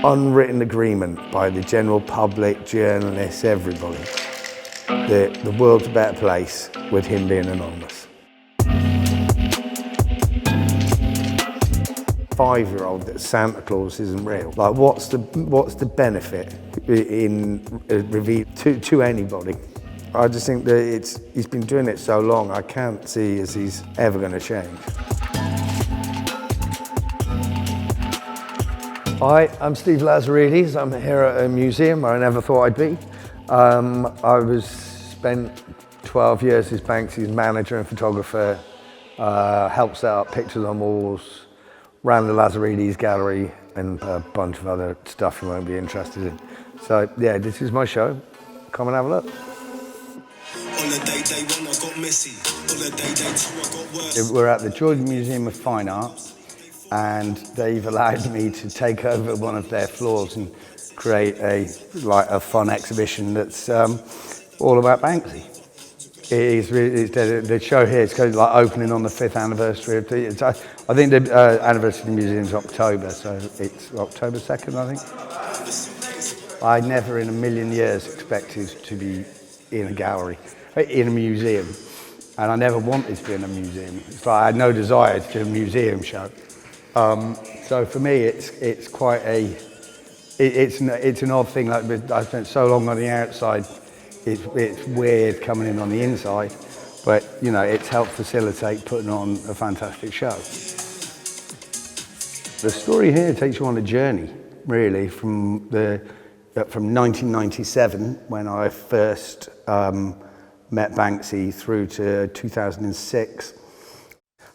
unwritten agreement by the general public, journalists, everybody, that the world's a better place with him being anonymous. 5-year-old that Santa Claus isn't real. Like, what's the benefit in reveal to anybody? I just think that he's been doing it so long, I can't see as he's ever going to change. Hi, I'm Steve Lazarides. I'm here at a museum where I never thought I'd be. I spent 12 years as Banksy's manager and photographer, helped set up pictures on walls, ran the Lazarides gallery, and a bunch of other stuff you won't be interested in. So yeah, this is my show. Come and have a look. We're at the Georgian Museum of Fine Art, and they've allowed me to take over one of their floors and create a fun exhibition that's all about Banksy. The show here is kind of like opening on the 5th anniversary of the. I think the anniversary of the museum is October, so it's October 2nd, I think. I never in a million years expected to be in a gallery, in a museum, and I never wanted to be in a museum. It's like I had no desire to do a museum show. So for me, it's quite it's an odd thing. Like I spent so long on the outside, it's weird coming in on the inside, but you know, it's helped facilitate putting on a fantastic show. The story here takes you on a journey, really, from 1997 when I first met Banksy through to 2006.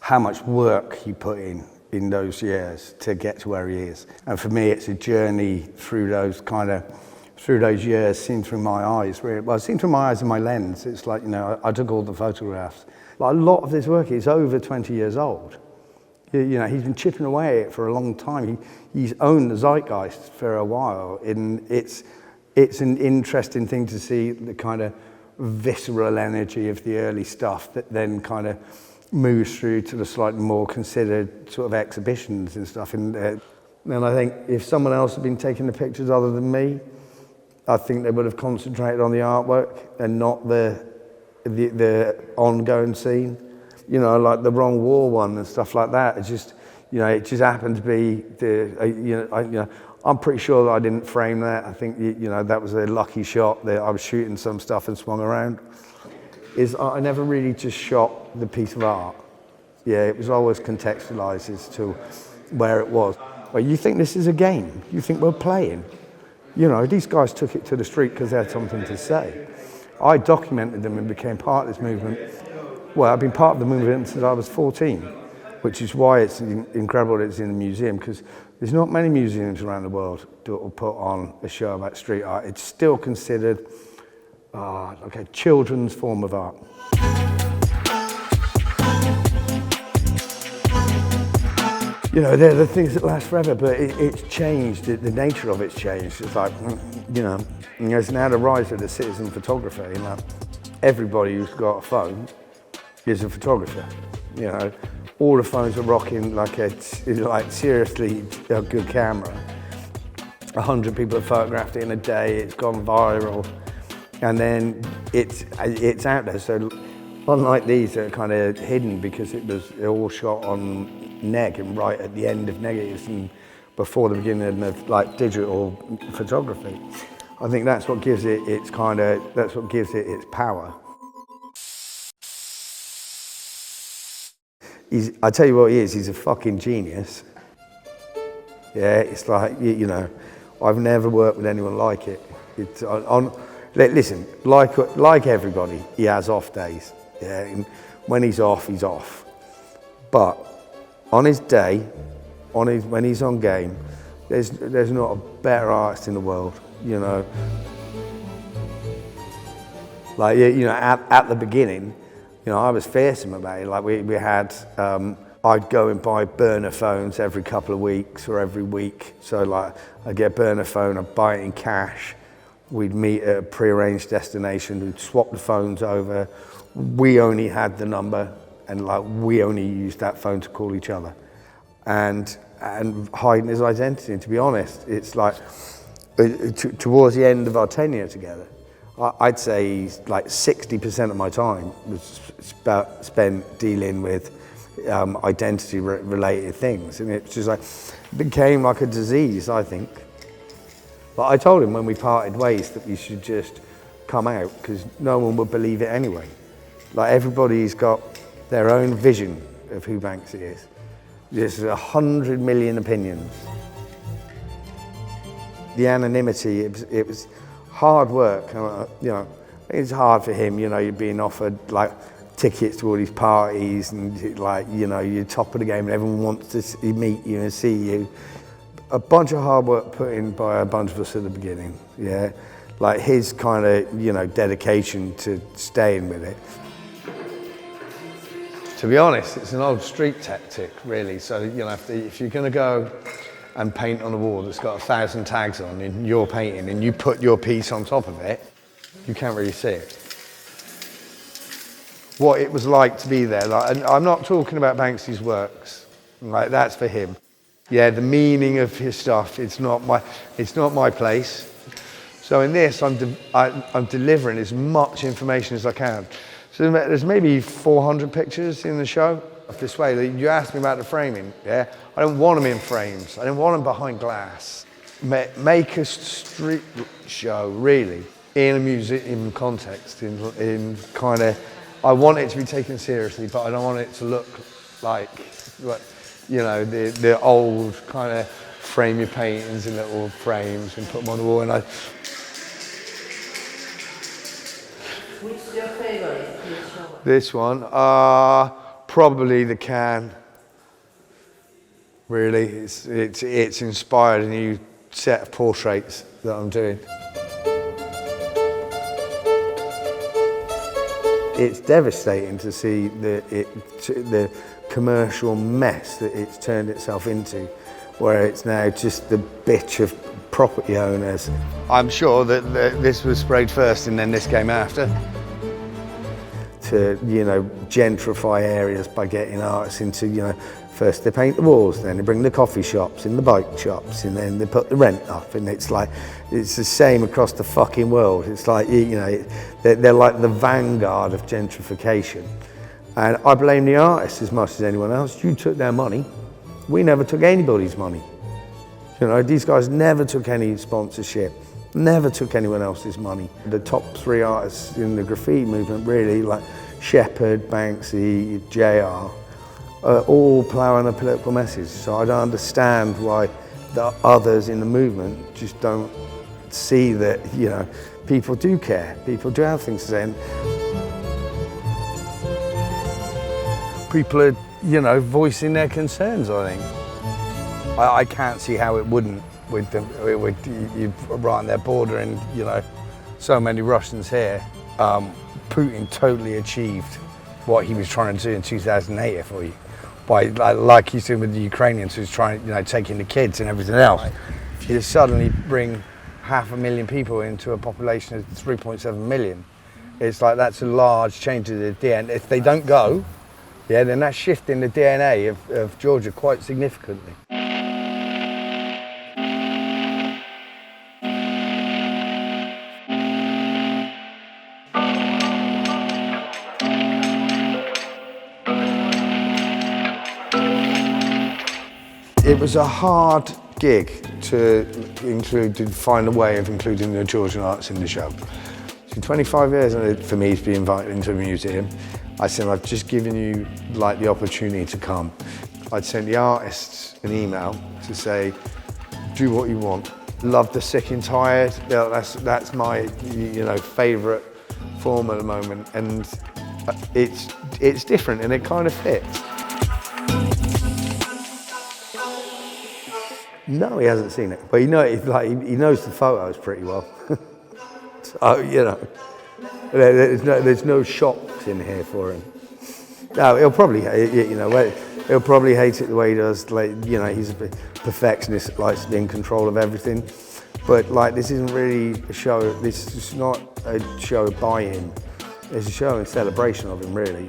How much work he put in those years to get to where he is. And for me, it's a journey through those years, seen through my eyes. Well, seen through my eyes and my lens. It's like, you know, I took all the photographs. Like, a lot of this work is over 20 years old. You know, he's been chipping away at it for a long time. He's owned the zeitgeist for a while. And it's an interesting thing to see the kind of visceral energy of the early stuff that then kind of moves through to the slightly more considered sort of exhibitions and stuff. And I think if someone else had been taking the pictures other than me, I think they would have concentrated on the artwork and not the ongoing scene. You know, like the Wrong War one and stuff like that. It just happened to be I'm pretty sure that I didn't frame that. I think that was a lucky shot that I was shooting some stuff and swung around. I never really just shot the piece of art. Yeah, it was always contextualized as to where it was. Well, you think this is a game? You think we're playing? You know, these guys took it to the street because they had something to say. I documented them and became part of this movement. Well, I've been part of the movement since I was 14, which is why it's incredible that it's in a museum, because there's not many museums around the world that will put on a show about street art. It's still considered like a children's form of art. You know, they're the things that last forever, but it's changed. The nature of it's changed. It's like, it's now the rise of the citizen photographer. You know, everybody who's got a phone is a photographer. You know, all the phones are rocking like seriously a good camera. 100 people have photographed it in a day. It's gone viral. And then it's out there. So unlike these that are kind of hidden because they're all shot on neg and right at the end of negatives and before the beginning of like digital photography. I think that's what gives it its power. I tell you what he is, he's a fucking genius. Yeah, it's like, I've never worked with anyone like it. Listen, like everybody, he has off days. Yeah, and when he's off, he's off. But on his day, when he's on game, there's not a better artist in the world. You know, like at the beginning, I was fearsome about it. Like we had, I'd go and buy burner phones every couple of weeks or every week. So like I'd get a burner phone, I'd buy it in cash. We'd meet at a prearranged destination, we'd swap the phones over. We only had the number and like we only used that phone to call each other. and hiding his identity. And to be honest, it's like towards the end of our tenure together, I'd say like 60% of my time was spent dealing with identity-related things, and it just like became like a disease, I think. But I told him when we parted ways that we should just come out because no one would believe it anyway. Like everybody's got their own vision of who Banksy is. There's 100 million opinions. The anonymity, it was hard work. You know, it's hard for him. You know, you're being offered like tickets to all these parties, and like, you know, you're top of the game, and everyone wants to meet you and see you. A bunch of hard work put in by a bunch of us at the beginning. Yeah, like his kind of, you know, dedication to staying with it. To be honest, it's an old street tactic, really. So, you know, if you're going to go and paint on a wall that's got 1,000 tags on in your painting and you put your piece on top of it, you can't really see it. What it was like to be there. Like, and I'm not talking about Banksy's works. Like, that's for him. Yeah, the meaning of his stuff, it's not my place. So in this, I'm delivering as much information as I can. So there's maybe 400 pictures in the show. This way, you asked me about the framing, yeah? I don't want them in frames. I don't want them behind glass. Make a street show, really, in a museum context, in kind of, I want it to be taken seriously, but I don't want it to look like you know, the old kind of frame your paintings in little frames and put them on the wall. And Which is your favorite? This one, probably the can. Really, it's inspired a new set of portraits that I'm doing. It's devastating to see the commercial mess that it's turned itself into, where it's now just the bitch of property owners. I'm sure that this was sprayed first and then this came after. To, you know, gentrify areas by getting artists into, you know, first they paint the walls, then they bring the coffee shops and the bike shops, and then they put the rent up, and it's like, it's the same across the fucking world. It's like, you know, they're like the vanguard of gentrification. And I blame the artists as much as anyone else. You took their money. We never took anybody's money. You know, these guys never took any sponsorship, never took anyone else's money. The top 3 artists in the graffiti movement, really, like Shepherd, Banksy, JR, are all ploughing a political message. So I don't understand why the others in the movement just don't see that, you know, people do care, people do have things to say. And people are, you know, voicing their concerns, I think. I can't see how it wouldn't with you right on their border, and, you know, so many Russians here. Putin totally achieved what he was trying to do in 2008 for you, by like he's doing with the Ukrainians, who's trying, you know, taking the kids and everything else. You suddenly bring 500,000 people into a population of 3.7 million. It's like, that's a large change to the DNA. If they don't go, yeah, then that's shifting the DNA of Georgia quite significantly. It was a hard gig to find a way of including the Georgian arts in the show. So 25 years for me to be invited into a museum. I said, I've just given you like the opportunity to come. I'd sent the artists an email to say, do what you want. Love the Sick and Tired. That's my, you know, favourite form at the moment, and it's different and it kind of fits. No, he hasn't seen it, but he knows the photos pretty well. So, you know, there's no shocks in here for him. No, he'll probably, you know, he'll probably hate it the way he does. Like, you know, he's a perfectionist that likes to be in control of everything. But like, this isn't really a show. This is not a show by him. It's a show in celebration of him, really.